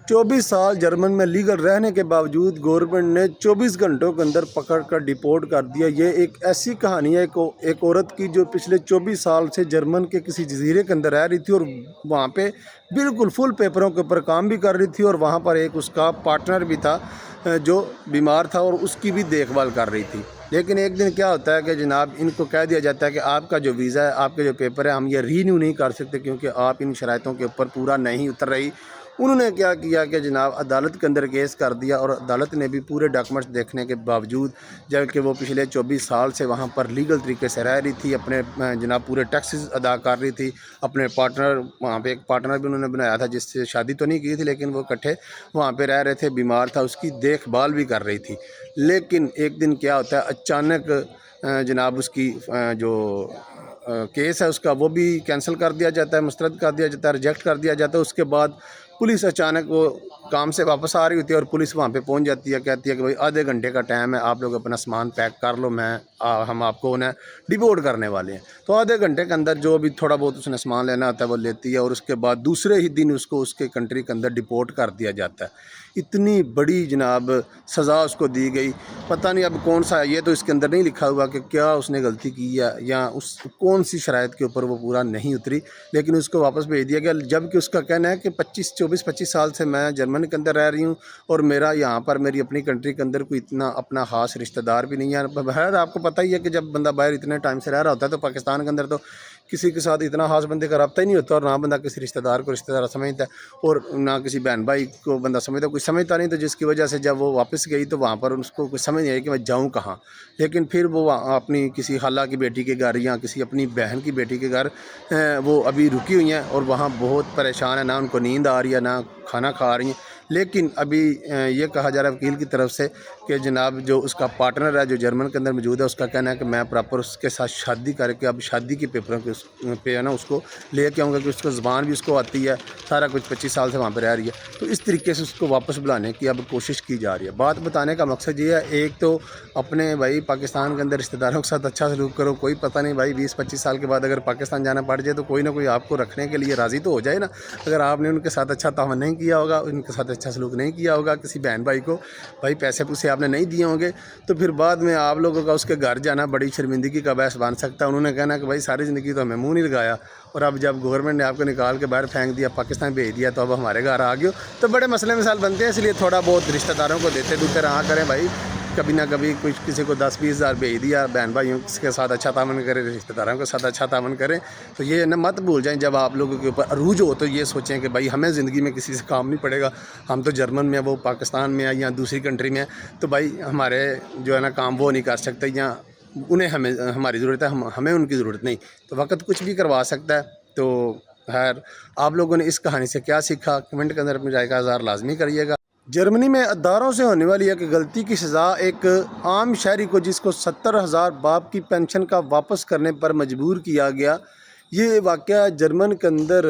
24 سال جرمن میں لیگل رہنے کے باوجود گورنمنٹ نے 24 گھنٹوں کے اندر پکڑ کر ڈیپورٹ کر دیا۔ یہ ایک ایسی کہانی ہے ایک عورت کی جو پچھلے 24 سال سے جرمن کے کسی جزیرے کے اندر رہ رہی تھی اور وہاں پہ بالکل فل پیپروں کے اوپر کام بھی کر رہی تھی، اور وہاں پر ایک اس کا پارٹنر بھی تھا جو بیمار تھا اور اس کی بھی دیکھ بھال کر رہی تھی۔ لیکن ایک دن کیا ہوتا ہے کہ جناب ان کو کہہ دیا جاتا ہے کہ آپ کا جو ویزا ہے، آپ کے جو پیپر ہے، ہم یہ رینیو نہیں کر سکتے کیونکہ آپ ان شرائطوں کے اوپر پورا نہیں اتر رہی۔ انہوں نے کیا کیا کہ جناب عدالت کے اندر کیس کر دیا، اور عدالت نے بھی پورے ڈاکومنٹس دیکھنے کے باوجود، جبکہ وہ پچھلے 24 سال سے وہاں پر لیگل طریقے سے رہ رہی تھی، اپنے جناب پورے ٹیکسز ادا کر رہی تھی، اپنے پارٹنر، وہاں پہ ایک پارٹنر بھی انہوں نے بنایا تھا جس سے شادی تو نہیں کی تھی لیکن وہ اکٹھے وہاں پہ رہ رہے تھے، بیمار تھا، اس کی دیکھ بھال بھی کر رہی تھی۔ لیکن ایک دن کیا ہوتا ہے، اچانک جناب اس کی جو کیس ہے اس کا وہ بھی کینسل کر دیا جاتا ہے، مسترد کر دیا جاتا ہے، ریجیکٹ کر دیا جاتا ہے۔ اس کے بعد پولیس اچانک وہ کام سے واپس آ رہی ہوتی ہے اور پولیس وہاں پہ پہنچ جاتی ہے، کہتی ہے کہ بھائی آدھے گھنٹے کا ٹائم ہے، آپ لوگ اپنا سامان پیک کر لو، ہم آپ کو انہیں ڈیپورٹ کرنے والے ہیں۔ تو آدھے گھنٹے کے اندر جو بھی تھوڑا بہت اس نے سامان لینا ہوتا ہے وہ لیتی ہے، اور اس کے بعد دوسرے ہی دن اس کو اس کے کنٹری کے اندر ڈیپورٹ کر دیا جاتا ہے۔ اتنی بڑی جناب سزا اس کو دی گئی، پتہ نہیں اب کون سا، یہ تو اس کے اندر نہیں لکھا ہوا کہ کیا اس نے غلطی کی ہے یا اس کون سی شرائط کے اوپر وہ پورا نہیں اتری، لیکن اس کو واپس بھیج دیا گیا۔ جبکہ اس کا کہنا ہے کہ 25 سال سے میں جرمنی کے اندر رہ رہی ہوں اور میرا یہاں پر میری اپنی کنٹری کے اندر کوئی اتنا اپنا خاص رشتہ دار بھی نہیں ہے۔ بہر آپ کو پتہ ہی ہے کہ جب بندہ باہر اتنے ٹائم سے رہ رہا ہوتا ہے تو پاکستان کے اندر تو کسی کے ساتھ اتنا خاص بندے کا رابطہ ہی نہیں ہوتا، اور نہ بندہ کسی رشتہ دار کو رشتہ دار سمجھتا ہے اور نہ کسی بہن بھائی کو بندہ سمجھتا ہے، کوئی سمجھتا نہیں، تو جس کی وجہ سے جب وہ واپس گئی تو وہاں پر اس کو کوئی سمجھ نہیں آئی کہ میں جاؤں کہاں۔ لیکن پھر وہ اپنی کسی خالہ کی بیٹی کے گھر یا کسی اپنی بہن کی بیٹی کے گھر وہ ابھی رکی ہوئی ہیں، اور وہاں بہت پریشان ہے، نہ ان کو نیند آ رہی ہے نہ کھانا کھا رہی ہیں۔ لیکن ابھی یہ کہا جا رہا ہے وکیل کی طرف سے کہ جناب جو اس کا پارٹنر ہے جو جرمن کے اندر موجود ہے، اس کا کہنا ہے کہ میں پراپر اس کے ساتھ شادی کر کے اب شادی کی پیپروں کے پہ ہے نا اس کو لے کے آؤں گا، کہ اس کو زبان بھی اس کو آتی ہے، سارا کچھ 25 سال سے وہاں پہ رہ رہی ہے۔ تو اس طریقے سے اس کو واپس بلانے کی اب کوشش کی جا رہی ہے۔ بات بتانے کا مقصد یہ ہے، ایک تو اپنے بھائی پاکستان کے اندر رشتہ داروں کے ساتھ اچھا سلوک کرو، کوئی پتہ نہیں بھائی 20-25 سال کے بعد اگر پاکستان جانا پڑ جائے تو کوئی نہ کوئی آپ کو رکھنے کے لیے راضی تو ہو جائے نا۔ اگر آپ نے ان کے ساتھ اچھا تعاون نہیں کیا ہوگا، ان کے ساتھ اچھا سلوک نہیں کیا ہوگا، کسی بہن بھائی کو بھائی پیسے پوسے آپ نے نہیں دیے ہوں گے، تو پھر بعد میں آپ لوگوں کا اس کے گھر جانا بڑی شرمندگی کا باعث بن سکتا ہے۔ انہوں نے کہنا کہ بھائی ساری زندگی تو ہمیں منہ نہیں لگایا، اور اب جب گورنمنٹ نے آپ کو نکال کے باہر پھینک دیا، پاکستان بھیج دیا، تو اب ہمارے گھر آ گئے ہو، تو بڑے مسئلے مثال بنتے ہیں۔ اس لیے تھوڑا بہت رشتہ داروں کو دیتے دوتے رہا کریں بھائی، کبھی نہ کبھی کچھ کسی کو 10-20 ہزار بھیج دیا، بہن بھائیوں کے ساتھ اچھا تعاون کریں، رشتہ داروں کے ساتھ اچھا تعاون کریں۔ تو یہ نہ مت بھول جائیں، جب آپ لوگوں کے اوپر عروج ہو تو یہ سوچیں کہ بھائی ہمیں زندگی میں کسی سے کام نہیں پڑے گا، ہم تو جرمن میں، وہ پاکستان میں ہے یا دوسری کنٹری میں ہے، تو بھائی ہمارے جو ہے نا کام وہ نہیں کر سکتے، یا انہیں ہماری ضرورت ہے، ہمیں ان کی ضرورت نہیں، تو وقت کچھ بھی کروا سکتا ہے۔ تو خیر، آپ لوگوں نے اس کہانی سے کیا سیکھا، کمنٹ کے اندر اپنی رائے کا اظہار لازمی کریے گا۔ جرمنی میں اداروں سے ہونے والی ایک غلطی کی سزا ایک عام شہری کو، جس کو 70,000 باپ کی پینشن کا واپس کرنے پر مجبور کیا گیا۔ یہ واقعہ جرمن کے اندر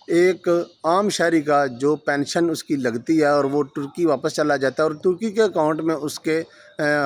ایک عام شہری کا جو پینشن اس کی لگتی ہے اور وہ ترکی واپس چلا جاتا ہے، اور ترکی کے اکاؤنٹ میں اس کے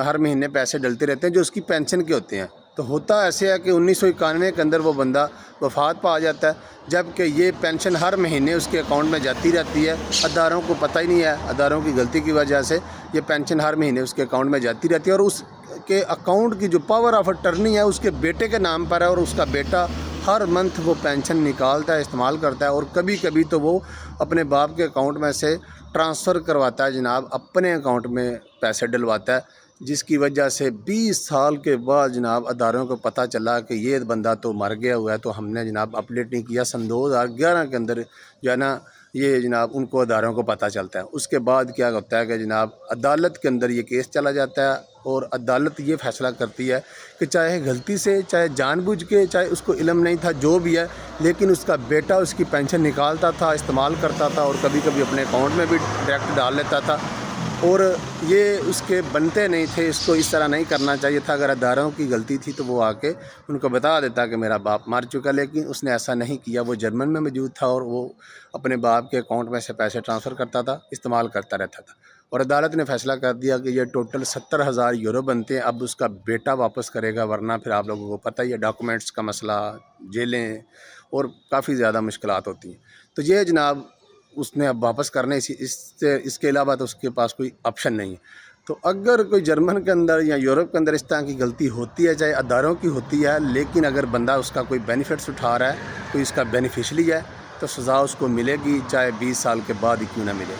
ہر مہینے پیسے ڈلتے رہتے ہیں جو اس کی پینشن کے ہوتے ہیں۔ تو ہوتا ایسے ہے کہ 1991 کے اندر وہ بندہ وفات پا جاتا ہے، جبکہ یہ پینشن ہر مہینے اس کے اکاؤنٹ میں جاتی رہتی ہے۔ اداروں کو پتہ ہی نہیں ہے، اداروں کی غلطی کی وجہ سے یہ پینشن ہر مہینے اس کے اکاؤنٹ میں جاتی رہتی ہے، اور اس کے اکاؤنٹ کی جو پاور آف اٹرنی ہے اس کے بیٹے کے نام پر ہے، اور اس کا بیٹا ہر منتھ وہ پینشن نکالتا ہے، استعمال کرتا ہے، اور کبھی کبھی تو وہ اپنے باپ کے اکاؤنٹ میں سے ٹرانسفر کرواتا ہے جناب، اپنے اکاؤنٹ میں پیسے ڈلواتا ہے، جس کی وجہ سے 20 سال کے بعد جناب اداروں کو پتہ چلا کہ یہ بندہ تو مر گیا ہوا ہے، تو ہم نے جناب اپڈیٹ نہیں کیا۔ سن 2011 کے اندر جو ہے نا یہ جناب ان کو اداروں کو پتہ چلتا ہے۔ اس کے بعد کیا ہوتا ہے کہ جناب عدالت کے اندر یہ کیس چلا جاتا ہے، اور عدالت یہ فیصلہ کرتی ہے کہ چاہے غلطی سے، چاہے جان بوجھ کے، چاہے اس کو علم نہیں تھا، جو بھی ہے، لیکن اس کا بیٹا اس کی پینشن نکالتا تھا، استعمال کرتا تھا، اور کبھی کبھی اپنے اکاؤنٹ میں بھی ڈائریکٹ ڈال لیتا تھا، اور یہ اس کے بنتے نہیں تھے، اس کو اس طرح نہیں کرنا چاہیے تھا۔ اگر اداروں کی غلطی تھی تو وہ آ کے ان کو بتا دیتا کہ میرا باپ مر چکا، لیکن اس نے ایسا نہیں کیا۔ وہ جرمن میں موجود تھا اور وہ اپنے باپ کے اکاؤنٹ میں سے پیسے ٹرانسفر کرتا تھا، استعمال کرتا رہتا تھا، اور عدالت نے فیصلہ کر دیا کہ یہ ٹوٹل 70,000 یورو بنتے ہیں، اب اس کا بیٹا واپس کرے گا، ورنہ پھر آپ لوگوں کو پتہ ہی ہے ڈاکومنٹس کا مسئلہ، جیلیں اور کافی زیادہ مشکلات ہوتی ہیں۔ تو یہ جناب اس نے اب واپس کرنے اس کے علاوہ تو اس کے پاس کوئی آپشن نہیں ہے۔ تو اگر کوئی جرمن کے اندر یا یورپ کے اندر اس طرح کی غلطی ہوتی ہے، چاہے اداروں کی ہوتی ہے، لیکن اگر بندہ اس کا کوئی بینیفٹس اٹھا رہا ہے، کوئی اس کا بینیفیشلی ہے، تو سزا اس کو ملے گی، چاہے 20 سال کے بعد ہی کیوں نہ ملے۔